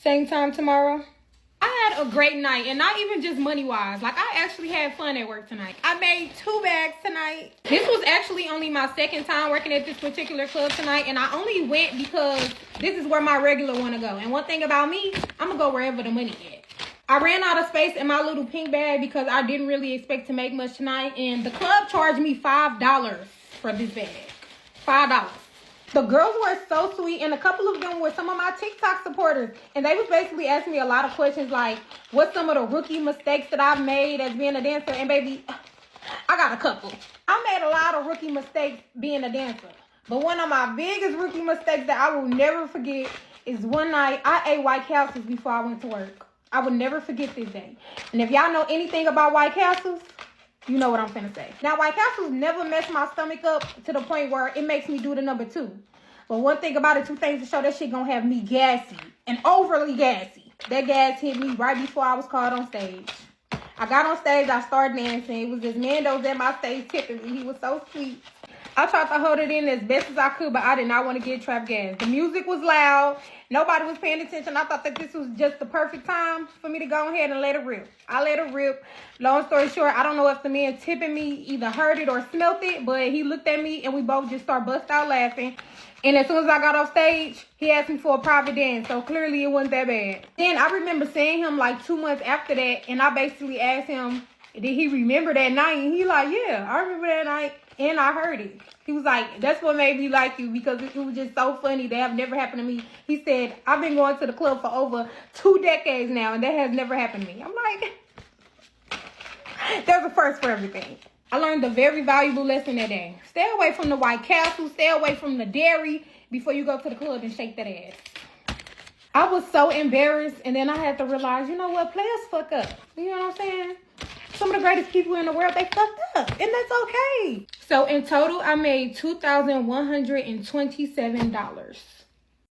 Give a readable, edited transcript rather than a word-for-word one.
Same time tomorrow. I had a great night, and not even just money-wise. Like, I actually had fun at work tonight. I made 2 bags tonight. This was actually only my second time working at this particular club tonight, and I only went because this is where my regular want to go. And one thing about me, I'm going to go wherever the money is. I ran out of space in my little pink bag because I didn't really expect to make much tonight, and the club charged me $5 for this bag. $5. The girls were so sweet, and a couple of them were some of my TikTok supporters. And they was basically asking me a lot of questions like, what's some of the rookie mistakes that I've made as being a dancer? And baby, I got a couple. I made a lot of rookie mistakes being a dancer. But one of my biggest rookie mistakes that I will never forget is one night I ate White Castles before I went to work. I will never forget this day. And if y'all know anything about White Castles, you know what I'm finna say. Now, White Castles never messed my stomach up to the point where it makes me do the number 2. But one thing about it, 2 things to show, that shit gonna have me gassy and overly gassy. That gas hit me right before I was called on stage. I got on stage, I started dancing. It was this man that was at my stage tipping me. He was so sweet. I tried to hold it in as best as I could, but I did not want to get trap gas. The music was loud. Nobody was paying attention. I thought that this was just the perfect time for me to go ahead and let it rip. I let it rip. Long story short, I don't know if the man tipping me either heard it or smelt it, but he looked at me and we both just started bust out laughing. And as soon as I got off stage, he asked me for a private dance. So clearly it wasn't that bad. Then I remember seeing him like 2 months after that, and I basically asked him, did he remember that night? And he like, yeah, I remember that night. And I heard it. He was like, that's what made me like you, because it was just so funny. That have never happened to me. He said, I've been going to the club for over 2 decades now, and that has never happened to me. I'm like, there's a first for everything. I learned a very valuable lesson that day. Stay away from the White Castle. Stay away from the dairy before you go to the club and shake that ass. I was so embarrassed, and then I had to realize, you know what? Players fuck up. You know what I'm saying? Some of the greatest people in the world, they fucked up, and that's okay. So in total, I made $2,127.